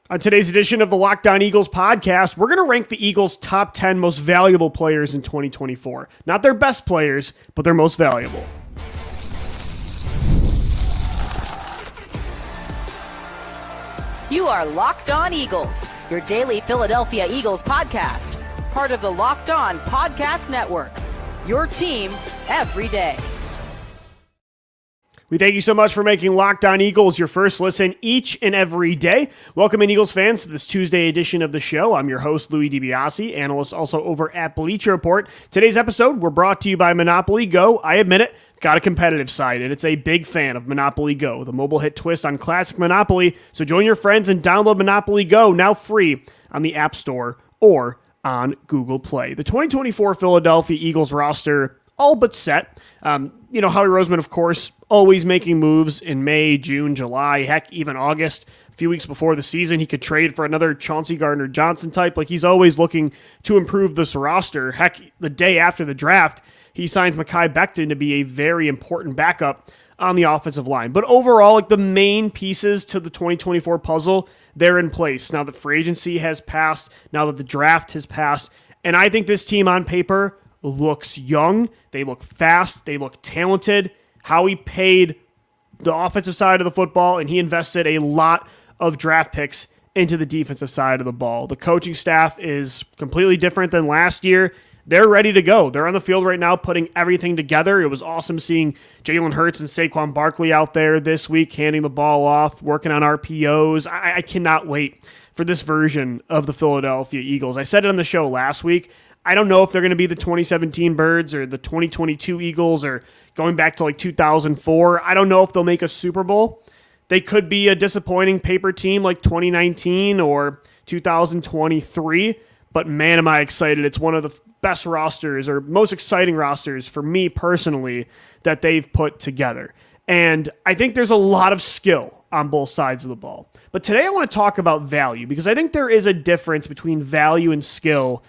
On today's edition of the Locked On Eagles podcast, we're going to rank the Eagles' top 10 most valuable players in 2024. Not their best players, but their most valuable. You are Locked On Eagles, your daily Philadelphia Eagles podcast. Part of the Locked On Podcast Network, your team every day. We thank you so much for making Locked On Eagles your first listen each and every day. Welcome in, Eagles fans, to this Tuesday edition of the show. I'm your host, Louis DiBiase, analyst also over at Bleacher Report. Today's episode, we're brought to you by Monopoly Go. I admit it, got a competitive side, and it's a big fan of Monopoly Go, the mobile hit twist on classic Monopoly. So join your friends and download Monopoly Go, now free on the App Store or on Google Play. The 2024 Philadelphia Eagles roster all but set. Howie Roseman, of course, always making moves in May, June, July, heck, even August. A few weeks before the season, he could trade for another Chauncey Gardner-Johnson type. Like, he's always looking to improve this roster. Heck, the day after the draft, he signs Mekhi Becton to be a very important backup on the offensive line. But overall, the main pieces to the 2024 puzzle, they're in place. Now that free agency has passed, now that the draft has passed, and I think this team on paper looks young, they look fast, they look talented. Howie paid the offensive side of the football, and he invested a lot of draft picks into the defensive side of the ball. The coaching staff is completely different than last year. They're ready to go. They're on the field right now putting everything together. It was awesome seeing Jalen Hurts and Saquon Barkley out there this week, handing the ball off, working on RPOs. I cannot wait for this version of the Philadelphia Eagles. I said it on the show last week. I don't know if they're going to be the 2017 Birds or the 2022 Eagles or going back to 2004. I don't know if they'll make a Super Bowl. They could be a disappointing paper team like 2019 or 2023. But man, am I excited. It's one of the best rosters or most exciting rosters for me personally that they've put together. And I think there's a lot of skill on both sides of the ball. But today I want to talk about value because I think there is a difference between value and skill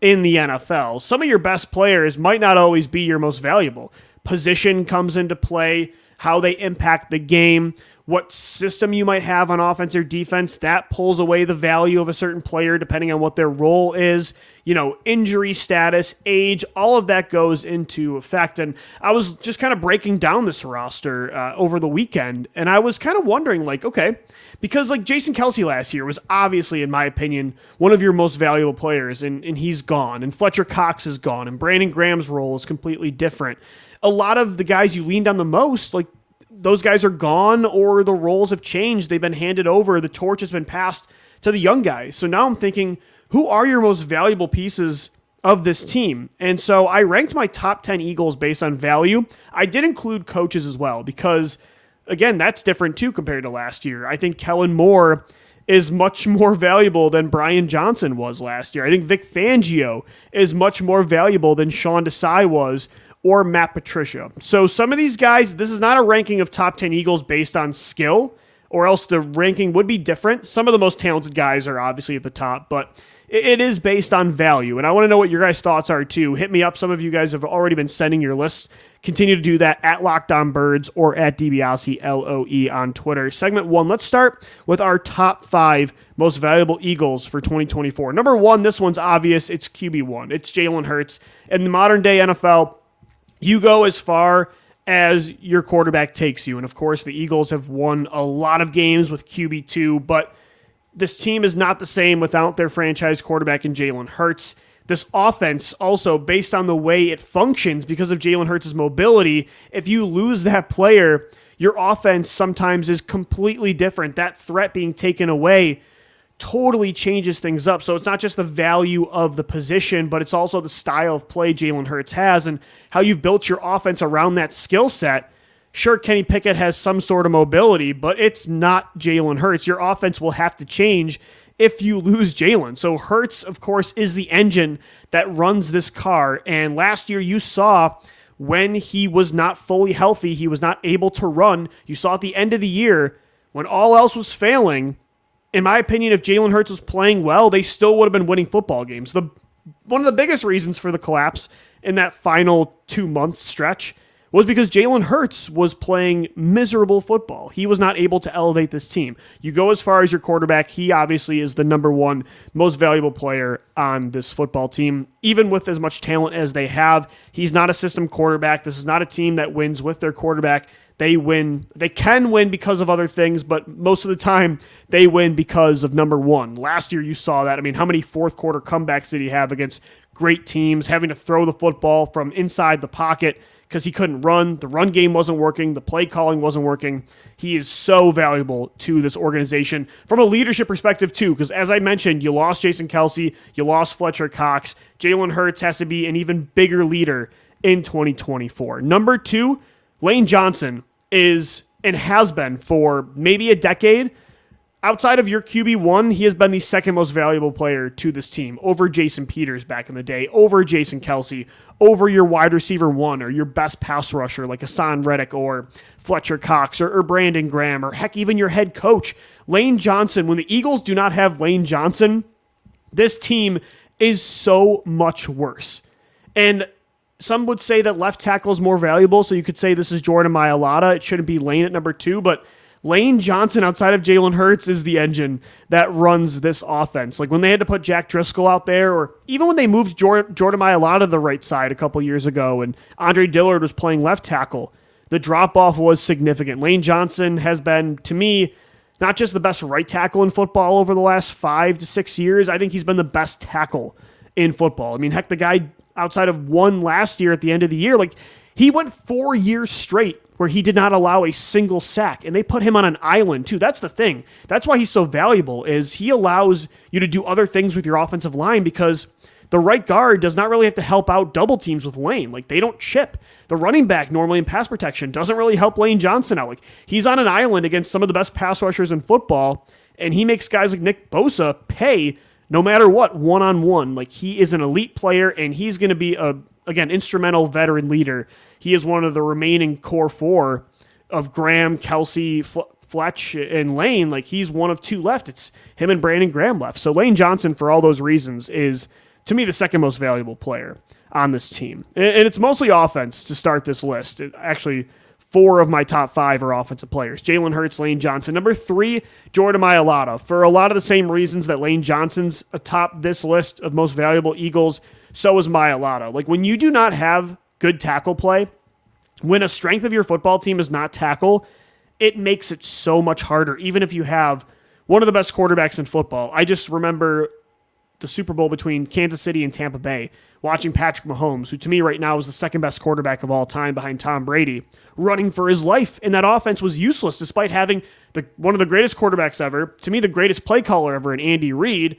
in the NFL. Some of your best players might not always be your most valuable. Position comes into play, how they impact the game, what system you might have on offense or defense, that pulls away the value of a certain player depending on what their role is. Injury status, age, all of that goes into effect. And I was just kind of breaking down this roster over the weekend, and I was kind of wondering, okay, because Jason Kelce last year was obviously, in my opinion, one of your most valuable players, and he's gone, and Fletcher Cox is gone, and Brandon Graham's role is completely different. A lot of the guys you leaned on the most, those guys are gone or the roles have changed. They've been handed over. The torch has been passed to the young guys. So now I'm thinking, who are your most valuable pieces of this team? And so I ranked my top 10 Eagles based on value. I did include coaches as well because, again, that's different too compared to last year. I think Kellen Moore is much more valuable than Brian Johnson was last year. I think Vic Fangio is much more valuable than Sean Desai was, or Matt Patricia. So some of these guys, this is not a ranking of top 10 Eagles based on skill, or else the ranking would be different. Some of the most talented guys are obviously at the top, but it is based on value. And I want to know what your guys' thoughts are too. Hit me up. Some of you guys have already been sending your lists. Continue to do that at Locked On Birds or at DiBiase LOE on Twitter. Segment 1, let's start with our top 5 most valuable Eagles for 2024. Number 1, this one's obvious. It's QB1. It's Jalen Hurts. In the modern day NFL, you go as far as your quarterback takes you. And of course, the Eagles have won a lot of games with QB2, but this team is not the same without their franchise quarterback in Jalen Hurts. This offense also, based on the way it functions because of Jalen Hurts' mobility, if you lose that player, your offense sometimes is completely different. That threat being taken away totally changes things up. So it's not just the value of the position, but it's also the style of play Jalen Hurts has and how you've built your offense around that skill set. Sure, Kenny Pickett has some sort of mobility, but it's not Jalen Hurts. Your offense will have to change if you lose Jalen. So Hurts, of course, is the engine that runs this car. And last year you saw when he was not fully healthy, he was not able to run. You saw at the end of the year when all else was failing, in my opinion, if Jalen Hurts was playing well, they still would have been winning football games. One of the biggest reasons for the collapse in that final 2-month stretch was because Jalen Hurts was playing miserable football. He was not able to elevate this team. You go as far as your quarterback, he obviously is the number one most valuable player on this football team. Even with as much talent as they have, he's not a system quarterback. This is not a team that wins with their quarterback. They win. They can win because of other things, but most of the time they win because of number one. Last year you saw that. I mean, how many fourth quarter comebacks did he have against great teams, having to throw the football from inside the pocket because he couldn't run. The run game wasn't working. The play calling wasn't working. He is so valuable to this organization from a leadership perspective too, because as I mentioned, you lost Jason Kelce, you lost Fletcher Cox. Jalen Hurts has to be an even bigger leader in 2024. Number two, Lane Johnson is and has been for maybe a decade. Outside of your QB1, he has been the second most valuable player to this team, over Jason Peters back in the day, over Jason Kelce, over your wide receiver one or your best pass rusher like Hassan Reddick or Fletcher Cox or Brandon Graham or heck, even your head coach. Lane Johnson, when the Eagles do not have Lane Johnson, this team is so much worse. And some would say that left tackle is more valuable, so you could say this is Jordan Mailata. It shouldn't be Lane at number two, but Lane Johnson, outside of Jalen Hurts, is the engine that runs this offense. Like when they had to put Jack Driscoll out there, or even when they moved Jordan Mailata to the right side a couple years ago and Andre Dillard was playing left tackle, the drop-off was significant. Lane Johnson has been, to me, not just the best right tackle in football over the last 5 to 6 years. I think he's been the best tackle in football. I mean, heck, the guy outside of one last year at the end of the year, like he went 4 years straight where he did not allow a single sack, and they put him on an island too. That's the thing. That's why he's so valuable, is he allows you to do other things with your offensive line because the right guard does not really have to help out double teams with Lane. Like they don't chip. The running back normally in pass protection doesn't really help Lane Johnson out. Like he's on an island against some of the best pass rushers in football, and he makes guys like Nick Bosa pay no matter what, one-on-one. Like he is an elite player, and he's going to be again, instrumental veteran leader. He is one of the remaining core four of Graham, Kelce, Fletch, and Lane. Like he's one of two left. It's him and Brandon Graham left. So Lane Johnson, for all those reasons, is to me the second most valuable player on this team. And it's mostly offense to start this list. Actually, 4 of my top 5 are offensive players. Jalen Hurts, Lane Johnson. Number 3, Jordan Mailata. For a lot of the same reasons that Lane Johnson's atop this list of most valuable Eagles, so is Mailata. Like when you do not have good tackle play, when a strength of your football team is not tackle, it makes it so much harder, even if you have one of the best quarterbacks in football. I just remember the Super Bowl between Kansas City and Tampa Bay, watching Patrick Mahomes, who to me right now is the second best quarterback of all time behind Tom Brady, running for his life, and that offense was useless despite having one of the greatest quarterbacks ever, to me the greatest play caller ever in Andy Reid,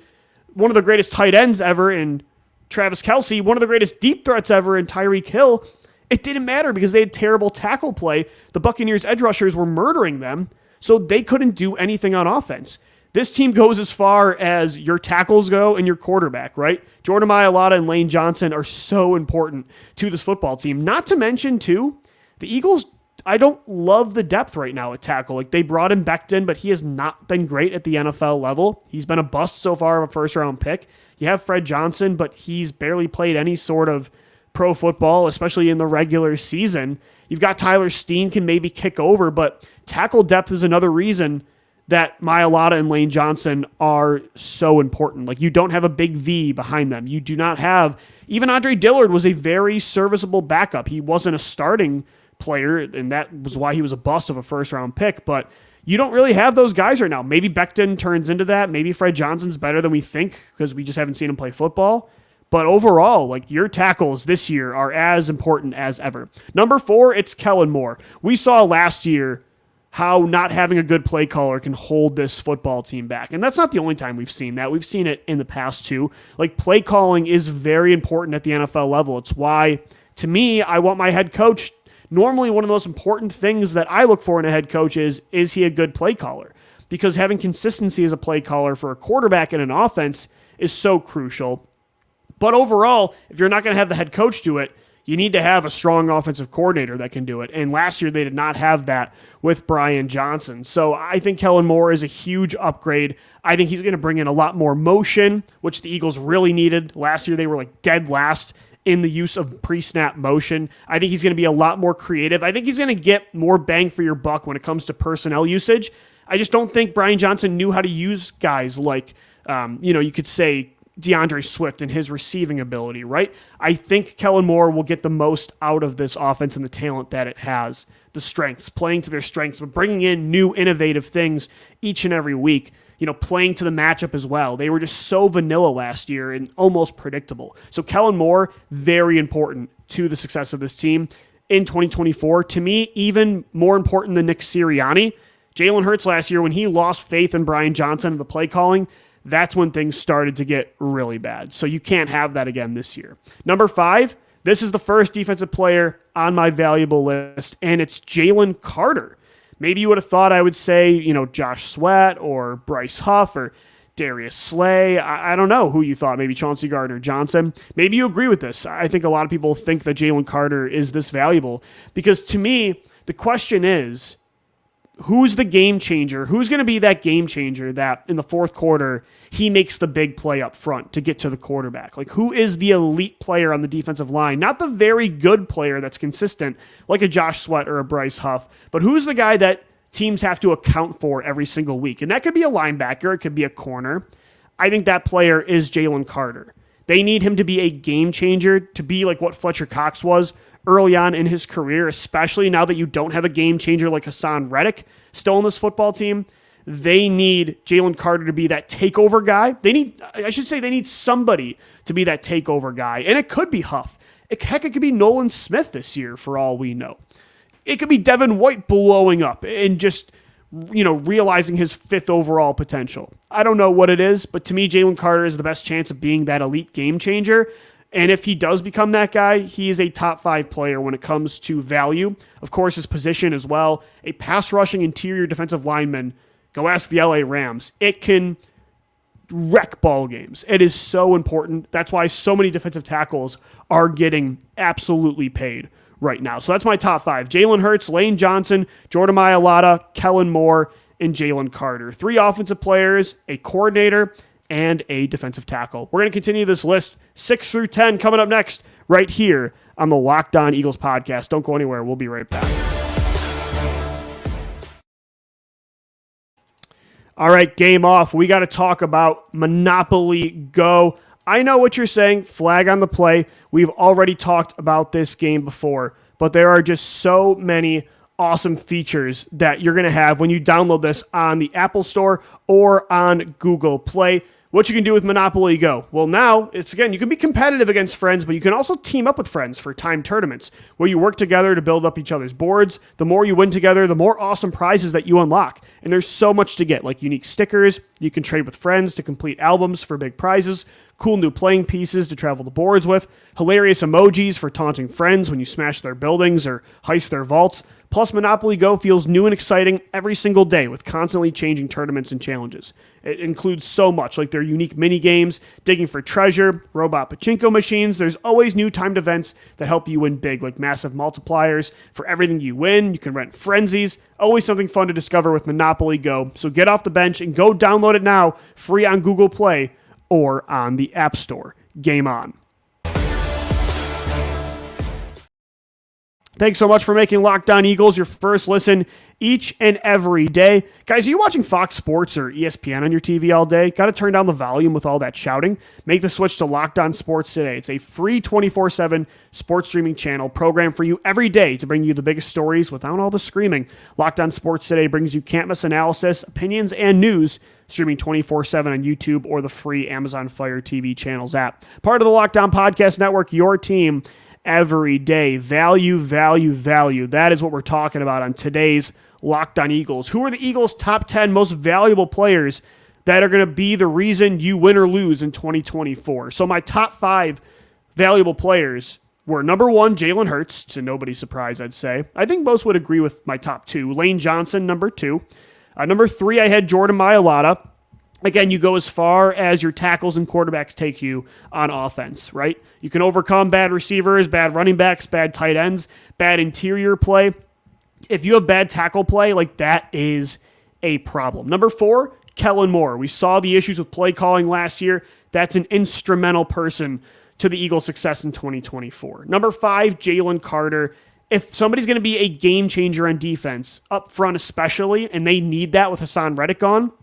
one of the greatest tight ends ever in Travis Kelce, one of the greatest deep threats ever in Tyreek Hill. It didn't matter because they had terrible tackle play. The Buccaneers edge rushers were murdering them, so they couldn't do anything on offense. This team goes as far as your tackles go and your quarterback, right? Jordan Mailata and Lane Johnson are so important to this football team. Not to mention, too, the Eagles, I don't love the depth right now at tackle. Like, they brought in Becton, but he has not been great at the NFL level. He's been a bust so far of a first-round pick. You have Fred Johnson, but he's barely played any sort of pro football, especially in the regular season. You've got Tyler Steen can maybe kick over, but tackle depth is another reason that Mailata and Lane Johnson are so important. Like, you don't have a big V behind them. You do not have, even Andre Dillard was a very serviceable backup. He wasn't a starting player, and that was why he was a bust of a first-round pick, but you don't really have those guys right now. Maybe Becton turns into that. Maybe Fred Johnson's better than we think because we just haven't seen him play football. But overall, like, your tackles this year are as important as ever. Number 4, it's Kellen Moore. We saw last year how not having a good play caller can hold this football team back. And that's not the only time we've seen that. We've seen it in the past too. Like, play calling is very important at the NFL level. It's why, to me, I want my head coach. Normally, one of the most important things that I look for in a head coach is he a good play caller? Because having consistency as a play caller for a quarterback in an offense is so crucial. But overall, if you're not going to have the head coach do it, you need to have a strong offensive coordinator that can do it. And last year, they did not have that with Brian Johnson. So I think Kellen Moore is a huge upgrade. I think he's going to bring in a lot more motion, which the Eagles really needed. Last year, they were like dead last in the use of pre-snap motion. I think he's going to be a lot more creative. I think he's going to get more bang for your buck when it comes to personnel usage. I just don't think Brian Johnson knew how to use guys like, you could say DeAndre Swift and his receiving ability, right? I think Kellen Moore will get the most out of this offense and the talent that it has, the strengths, playing to their strengths, but bringing in new innovative things each and every week. Playing to the matchup as well. They were just so vanilla last year and almost predictable. So Kellen Moore, very important to the success of this team in 2024. To me, even more important than Nick Sirianni. Jalen Hurts last year, when he lost faith in Brian Johnson and the play calling, that's when things started to get really bad. So you can't have that again this year. Number 5, this is the first defensive player on my valuable list, and it's Jalen Carter. Maybe you would have thought I would say, Josh Sweat or Bryce Huff or Darius Slay. I don't know who you thought, maybe Chauncey Gardner-Johnson. Maybe you agree with this. I think a lot of people think that Jalen Carter is this valuable because to me, the question is, who's the game changer? Who's going to be that game changer that in the fourth quarter, he makes the big play up front to get to the quarterback? Like, who is the elite player on the defensive line? Not the very good player that's consistent, like a Josh Sweat or a Bryce Huff, but who's the guy that teams have to account for every single week? And that could be a linebacker. It could be a corner. I think that player is Jalen Carter. They need him to be a game changer, to be like what Fletcher Cox was early on in his career, especially now that you don't have a game changer like Hassan Reddick still on this football team. They need Jalen Carter to be that takeover guy. They need somebody to be that takeover guy. And it could be Huff. Heck, it could be Nolan Smith this year for all we know. It could be Devin White blowing up and just, realizing his 5th overall potential. I don't know what it is, but to me, Jalen Carter is the best chance of being that elite game changer. And if he does become that guy, he is a top 5 player when it comes to value. Of course, his position as well. A pass rushing interior defensive lineman. Go ask the LA Rams. It can wreck ball games. It is so important. That's why so many defensive tackles are getting absolutely paid right now. So that's my top 5. Jalen Hurts, Lane Johnson, Jordan Mailata, Kellen Moore, and Jalen Carter. 3 offensive players, a coordinator, and a defensive tackle. We're going to continue this list 6 through 10 coming up next right here on the Locked On Eagles podcast. Don't go anywhere. We'll be right back. All right, game off. We got to talk about Monopoly Go. I know what you're saying. Flag on the play. We've already talked about this game before, but there are just so many awesome features that you're going to have when you download this on the Apple Store or on Google Play. What you can do with Monopoly Go? Well, now, you can be competitive against friends, but you can also team up with friends for timed tournaments where you work together to build up each other's boards. The more you win together, the more awesome prizes that you unlock. And there's so much to get, like unique stickers. You can trade with friends to complete albums for big prizes, cool new playing pieces to travel the boards with, hilarious emojis for taunting friends when you smash their buildings or heist their vaults. Plus, Monopoly Go feels new and exciting every single day with constantly changing tournaments and challenges. It includes so much, like their unique mini games, digging for treasure, robot pachinko machines. There's always new timed events that help you win big, like massive multipliers. For everything you win, you can rent frenzies. Always something fun to discover with Monopoly Go. So get off the bench and go download it now, free on Google Play or on the App Store. Game on. Thanks so much for making Locked On Eagles your first listen each and every day. Guys, are you watching Fox Sports or ESPN on your TV all day? Got to turn down the volume with all that shouting? Make the switch to Locked On Sports today. It's a free 24/7 sports streaming channel program for you every day to bring you the biggest stories without all the screaming. Locked On Sports today brings you can't-miss analysis, opinions, and news, streaming 24/7 on YouTube or the free Amazon Fire TV channels app. Part of the Locked On Podcast Network, your team every day. Value, value, value. That is what we're talking about on today's Locked On Eagles. Who are the Eagles' top 10 most valuable players that are going to be the reason you win or lose in 2024? So my top 5 valuable players were number 1, Jalen Hurts, to nobody's surprise, I'd say. I think most would agree with my top 2. Lane Johnson, number 2. Number 3, I had Jordan Mailata. Again, you go as far as your tackles and quarterbacks take you on offense, right? You can overcome bad receivers, bad running backs, bad tight ends, bad interior play. If you have bad tackle play, like that is a problem. Number 4, Kellen Moore. We saw the issues with play calling last year. That's an instrumental person to the Eagles' success in 2024. Number 5, Jalen Carter. If somebody's going to be a game changer on defense, up front especially, and they need that with Hassan Reddick on,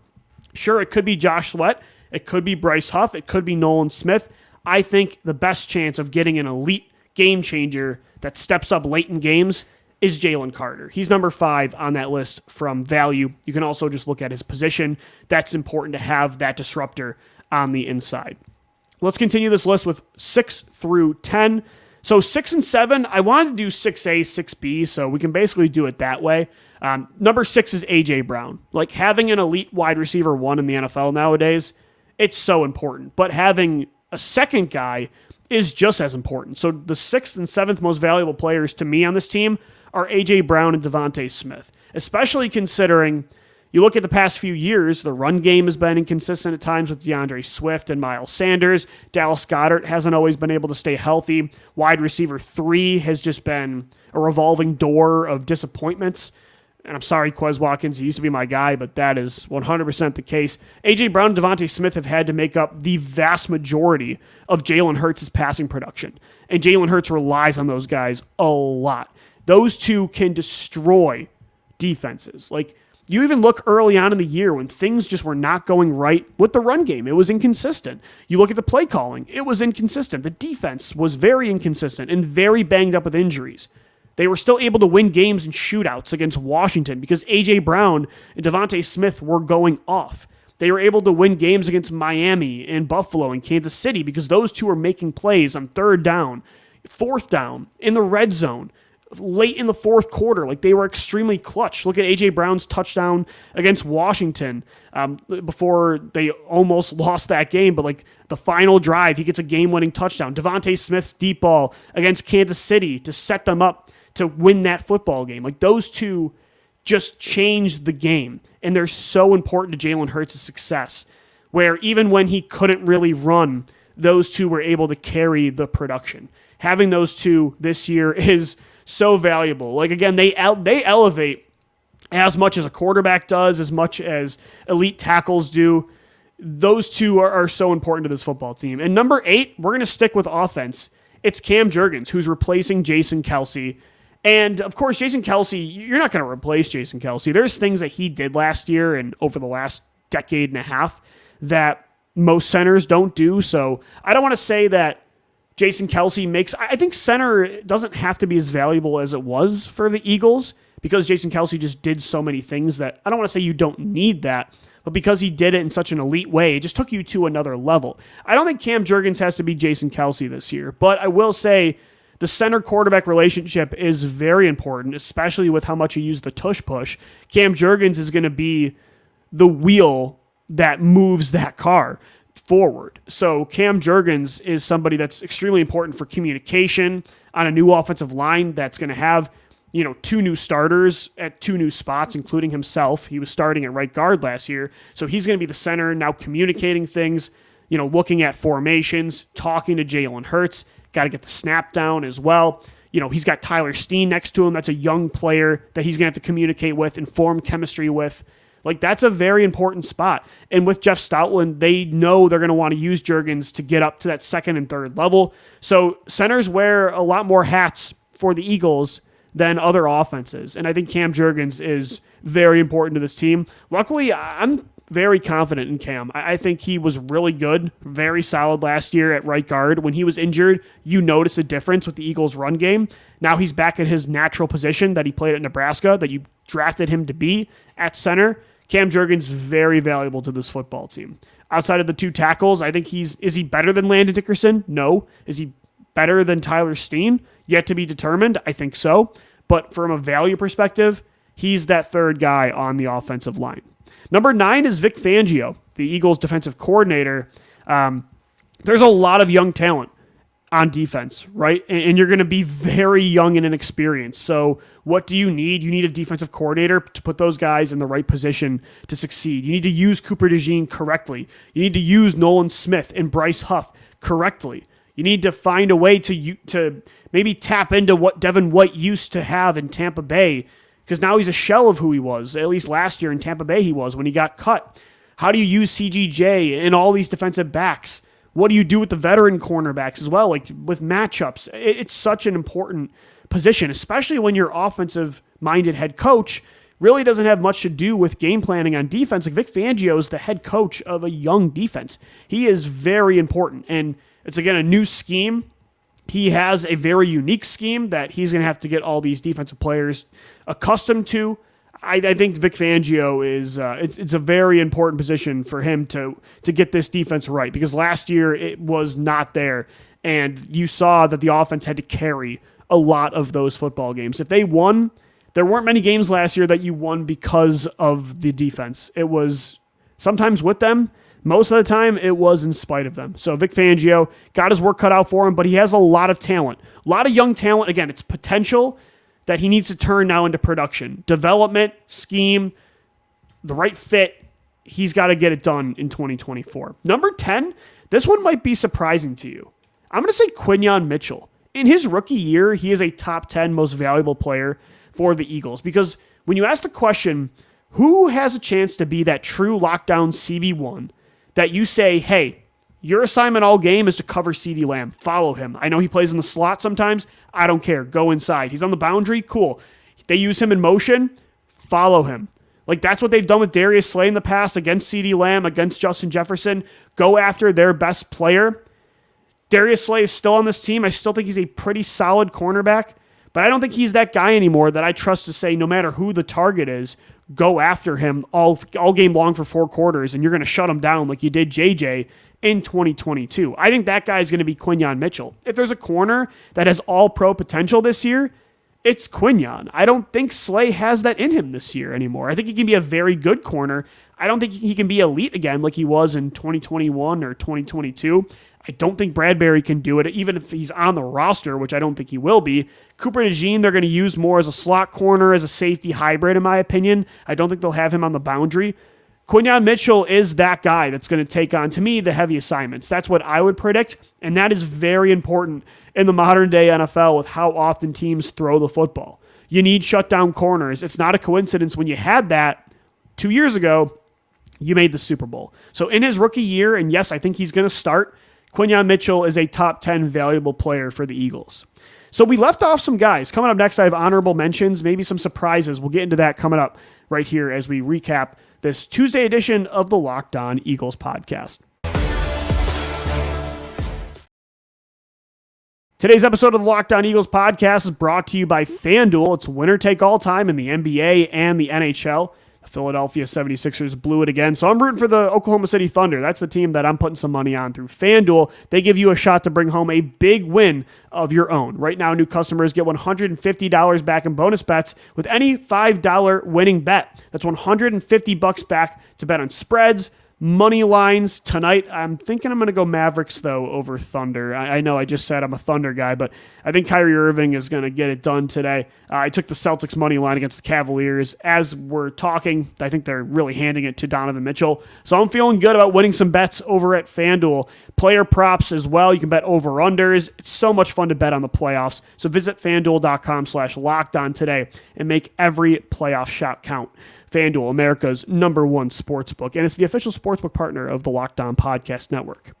sure, it could be Josh Sweat, it could be Bryce Huff, it could be Nolan Smith. I think the best chance of getting an elite game changer that steps up late in games is Jalen Carter. He's number 5 on that list from value. You can also just look at his position. That's important to have that disruptor on the inside. Let's continue this list with 6 through 10. So 6 and 7, I wanted to do 6A, 6B, so we can basically do it that way. Number 6 is A.J. Brown. Like, having an elite wide receiver 1 in the NFL nowadays, it's so important. But having a second guy is just as important. So the 6th and 7th most valuable players to me on this team are A.J. Brown and Devontae Smith, especially considering you look at the past few years, the run game has been inconsistent at times with DeAndre Swift and Miles Sanders. Dallas Goedert hasn't always been able to stay healthy. Wide receiver 3 has just been a revolving door of disappointments. And I'm sorry, Quez Watkins, he used to be my guy, but that is 100% the case. A.J. Brown and Devontae Smith have had to make up the vast majority of Jalen Hurts' passing production. And Jalen Hurts relies on those guys a lot. Those two can destroy defenses. Like, you even look early on in the year when things just were not going right with the run game. It was inconsistent. You look at the play calling. It was inconsistent. The defense was very inconsistent and very banged up with injuries. They were still able to win games in shootouts against Washington because A.J. Brown and Devontae Smith were going off. They were able to win games against Miami and Buffalo and Kansas City because those two were making plays on 3rd down, 4th down, in the red zone, late in the 4th quarter. Like, they were extremely clutch. Look at A.J. Brown's touchdown against Washington before they almost lost that game. But, like, the final drive, he gets a game-winning touchdown. Devontae Smith's deep ball against Kansas City to set them up to win that football game. Like, those two just changed the game. And they're so important to Jalen Hurts' success, where even when he couldn't really run, those two were able to carry the production. Having those two this year is so valuable. Like, again, they elevate as much as a quarterback does, as much as elite tackles do. Those two are so important to this football team. And number 8, we're going to stick with offense. It's Cam Jurgens, who's replacing Jason Kelce. And, of course, Jason Kelce, you're not going to replace Jason Kelce. There's things that he did last year and over the last decade and a half that most centers don't do. So I don't want to say that Jason Kelce makes... I think center doesn't have to be as valuable as it was for the Eagles because Jason Kelce just did so many things that I don't want to say you don't need that, but because he did it in such an elite way, it just took you to another level. I don't think Cam Jurgens has to be Jason Kelce this year, but I will say the center-quarterback relationship is very important, especially with how much you use the tush-push. Cam Jurgens is going to be the wheel that moves that car forward. So Cam Jurgens is somebody that's extremely important for communication on a new offensive line that's going to have, 2 new starters at 2 new spots, including himself. He was starting at right guard last year. So he's going to be the center, now communicating things, looking at formations, talking to Jalen Hurts. Got to get the snap down as well. He's got Tyler Steen next to him. That's a young player that he's going to have to communicate with and form chemistry with. Like, that's a very important spot. And with Jeff Stoutland, they know they're going to want to use Jurgens to get up to that 2nd and 3rd level. So centers wear a lot more hats for the Eagles than other offenses. And I think Cam Jurgens is very important to this team. Luckily, I'm very confident in Cam. I think he was really good, very solid last year at right guard. When he was injured, you notice a difference with the Eagles' run game. Now he's back at his natural position that he played at Nebraska, that you drafted him to be at center. Cam Jurgens, very valuable to this football team. Outside of the 2 tackles, I think is he better than Landon Dickerson? No. Is he better than Tyler Steen? Yet to be determined. I think so. But from a value perspective, he's that 3rd guy on the offensive line. Number 9 is Vic Fangio, the Eagles defensive coordinator. There's a lot of young talent on defense, right? And you're going to be very young and inexperienced. So what do you need? You need a defensive coordinator to put those guys in the right position to succeed. You need to use Cooper DeJean correctly. You need to use Nolan Smith and Bryce Huff correctly. You need to find a way to maybe tap into what Devin White used to have in Tampa Bay, because now he's a shell of who he was. At least last year in Tampa Bay he was when he got cut. How do you use CGJ and all these defensive backs What do you do with the veteran cornerbacks as well? Like with matchups, it's such an important position, especially when your offensive-minded head coach really doesn't have much to do with game planning on defense. Like Vic Fangio is the head coach of a young defense. He is very important, and it's, again, a new scheme. He has a very unique scheme that he's going to have to get all these defensive players accustomed to. I think Vic Fangio is it's a very important position for him to get this defense right, because last year it was not there, and you saw that the offense had to carry a lot of those football games. If they won, there weren't many games last year that you won because of the defense. It was sometimes with them. Most of the time, it was in spite of them. So Vic Fangio got his work cut out for him, but he has a lot of talent. A lot of young talent. Again, it's potential that he needs to turn now into production. Development, scheme, the right fit. He's got to get it done in 2024. Number 10, this one might be surprising to you. I'm going to say Quinyon Mitchell. In his rookie year, he is a top 10 most valuable player for the Eagles, because when you ask the question, who has a chance to be that true lockdown CB1 that you say, hey, your assignment all game is to cover CeeDee Lamb. Follow him. I know he plays in the slot sometimes. I don't care. Go inside. He's on the boundary. Cool. They use him in motion. Follow him. Like, that's what they've done with Darius Slay in the past against CeeDee Lamb, against Justin Jefferson. Go after their best player. Darius Slay is still on this team. I still think he's a pretty solid cornerback, but I don't think he's that guy anymore that I trust to say, no matter who the target is, go after him all game long for 4 quarters, and you're going to shut him down like you did JJ in 2022. I think that guy is going to be Quinyon Mitchell. If there's a corner that has all-pro potential this year, it's Quinyon. I don't think Slay has that in him this year anymore. I think he can be a very good corner. I don't think he can be elite again like he was in 2021 or 2022. I don't think Bradbury can do it, even if he's on the roster, which I don't think he will be. Cooper DeJean, they're going to use more as a slot corner, as a safety hybrid, in my opinion. I don't think they'll have him on the boundary. Quinyon Mitchell is that guy that's going to take on, to me, the heavy assignments. That's what I would predict, and that is very important in the modern-day NFL with how often teams throw the football. You need shutdown corners. It's not a coincidence when you had that 2 years ago, you made the Super Bowl. So in his rookie year, and yes, I think he's going to start, Quinyon Mitchell is a top 10 valuable player for the Eagles. So we left off some guys. Coming up next, I have honorable mentions, maybe some surprises. We'll get into that coming up right here as we recap this Tuesday edition of the Locked On Eagles podcast. Today's episode of the Locked On Eagles podcast is brought to you by FanDuel. It's winner take all time in the NBA and the NHL. The Philadelphia 76ers blew it again, so I'm rooting for the Oklahoma City Thunder. That's the team that I'm putting some money on through FanDuel. They give you a shot to bring home a big win of your own. Right now, new customers get $150 back in bonus bets with any $5 winning bet. That's $150 back to bet on spreads, money lines tonight. I'm thinking I'm going to go Mavericks, though, over Thunder. I know I just said I'm a Thunder guy, but I think Kyrie Irving is going to get it done today. I took the Celtics money line against the Cavaliers. As we're talking, I think they're really handing it to Donovan Mitchell. So I'm feeling good about winning some bets over at FanDuel. Player props as well. You can bet over-unders. It's so much fun to bet on the playoffs. So visit FanDuel.com/lockedon today and make every playoff shot count. FanDuel, America's #1 sportsbook, and it's the official sportsbook partner of the Locked On Podcast Network.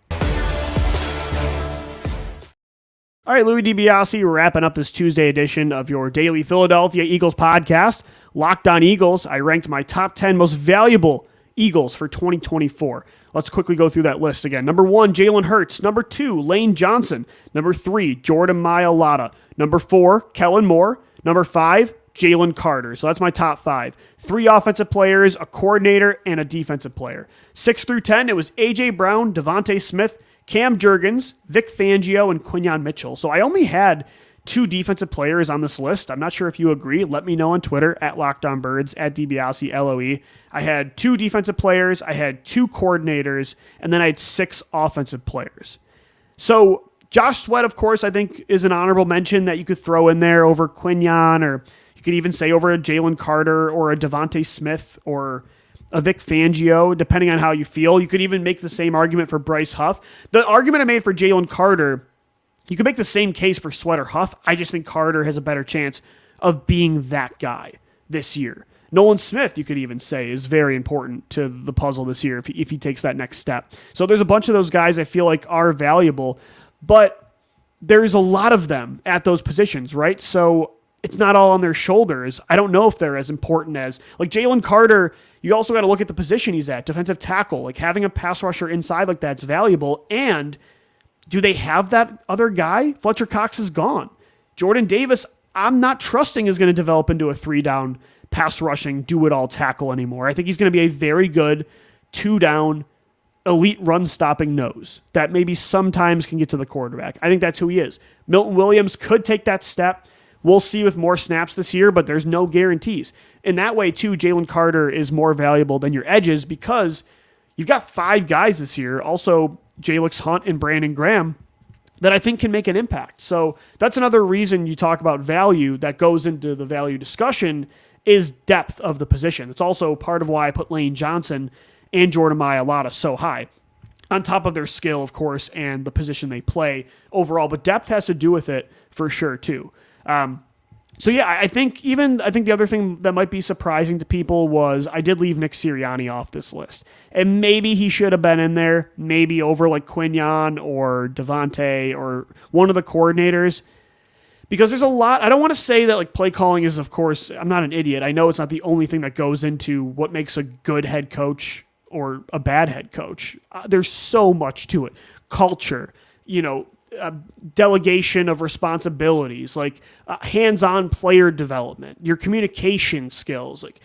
All right, Louis DiBiase, we're wrapping up this Tuesday edition of your daily Philadelphia Eagles podcast. Locked On Eagles, I ranked my top 10 most valuable Eagles for 2024. Let's quickly go through that list again. Number 1, Jalen Hurts. Number 2, Lane Johnson. Number 3, Jordan Mailata. Number 4, Kellen Moore. Number 5, Jalen Carter. So that's my top 5. 3 offensive players, a coordinator, and a defensive player. 6 through 10, it was A.J. Brown, Devontae Smith, Cam Jurgens, Vic Fangio, and Quinyon Mitchell. So I only had 2 defensive players on this list. I'm not sure if you agree. Let me know on Twitter, at LockedOnBirds, at DiBiase, LOE. I had 2 defensive players, I had 2 coordinators, and then I had 6 offensive players. So Josh Sweat, of course, I think is an honorable mention that you could throw in there over Quinyon, or you could even say over a Jalen Carter or a Devontae Smith or a Vic Fangio, depending on how you feel. You could even make the same argument for Bryce Huff. The argument I made for Jalen Carter, you could make the same case for Sweat or Huff. I just think Carter has a better chance of being that guy this year. Nolan Smith, you could even say, is very important to the puzzle this year if he takes that next step. So there's a bunch of those guys I feel like are valuable, but there's a lot of them at those positions, right? So it's not all on their shoulders. I don't know if they're as important as, like Jalen Carter, you also got to look at the position he's at, defensive tackle. Like having a pass rusher inside like that's valuable. And do they have that other guy? Fletcher Cox is gone. Jordan Davis, I'm not trusting is going to develop into a 3-down pass rushing, do-it-all tackle anymore. I think he's going to be a very good 2-down elite run-stopping nose that maybe sometimes can get to the quarterback. I think that's who he is. Milton Williams could take that step. We'll see with more snaps this year, but there's no guarantees. In that way, too, Jalen Carter is more valuable than your edges because you've got 5 guys this year, also Jalix Hunt and Brandon Graham, that I think can make an impact. So that's another reason you talk about value that goes into the value discussion is depth of the position. It's also part of why I put Lane Johnson and Jordan Mailata so high, on top of their skill, of course, and the position they play overall. But depth has to do with it for sure, too. So yeah, I think the other thing that might be surprising to people was I did leave Nick Sirianni off this list. And maybe he should have been in there, maybe over like Quinyon or Devontae or one of the coordinators. Because there's a lot, I don't want to say that like play calling is, of course, I'm not an idiot. I know it's not the only thing that goes into what makes a good head coach or a bad head coach. There's so much to it. Culture, delegation of responsibilities, like hands-on player development, your communication skills, like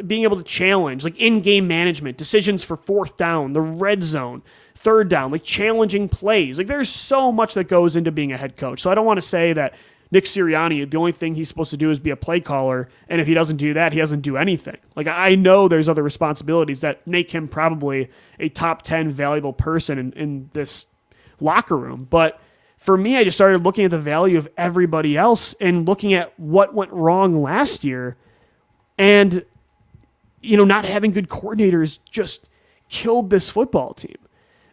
being able to challenge, like in-game management, decisions for 4th down, the red zone, 3rd down, like challenging plays. Like there's so much that goes into being a head coach. So I don't want to say that Nick Sirianni, the only thing he's supposed to do is be a play caller, and if he doesn't do that, he doesn't do anything. Like I know there's other responsibilities that make him probably a top 10 valuable person in this locker room, but for me, I just started looking at the value of everybody else and looking at what went wrong last year. And, not having good coordinators just killed this football team.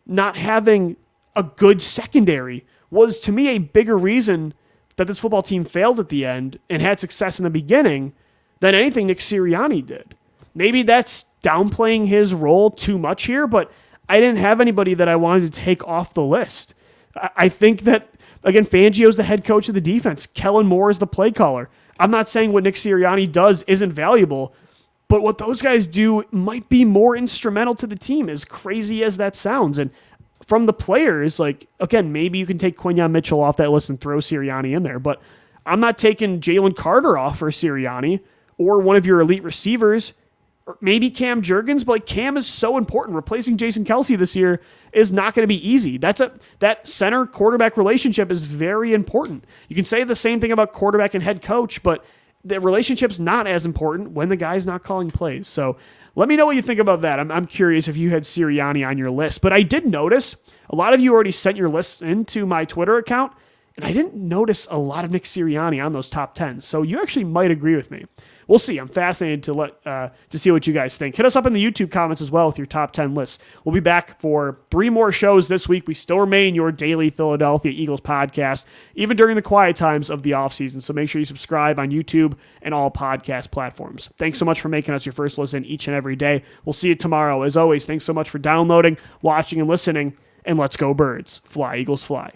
Not having a good secondary was, to me, a bigger reason that this football team failed at the end and had success in the beginning than anything Nick Sirianni did. Maybe that's downplaying his role too much here, but I didn't have anybody that I wanted to take off the list. I think that, again, Fangio's the head coach of the defense. Kellen Moore is the play caller. I'm not saying what Nick Sirianni does isn't valuable, but what those guys do might be more instrumental to the team, as crazy as that sounds. And from the players, like, again, maybe you can take Quinyon Mitchell off that list and throw Sirianni in there, but I'm not taking Jalen Carter off for Sirianni or one of your elite receivers, or maybe Cam Jurgens, but like Cam is so important. Replacing Jason Kelce this year is not going to be easy. That center quarterback relationship is very important. You can say the same thing about quarterback and head coach, but the relationship's not as important when the guy's not calling plays. So let me know what you think about that. I'm curious if you had Sirianni on your list, but I did notice a lot of you already sent your lists into my Twitter account, and I didn't notice a lot of Nick Sirianni on those top 10s. So you actually might agree with me. We'll see. I'm fascinated to see what you guys think. Hit us up in the YouTube comments as well with your top 10 lists. We'll be back for 3 more shows this week. We still remain your daily Philadelphia Eagles podcast, even during the quiet times of the offseason. So make sure you subscribe on YouTube and all podcast platforms. Thanks so much for making us your first listen each and every day. We'll see you tomorrow. As always, thanks so much for downloading, watching, and listening. And let's go Birds. Fly, Eagles, fly.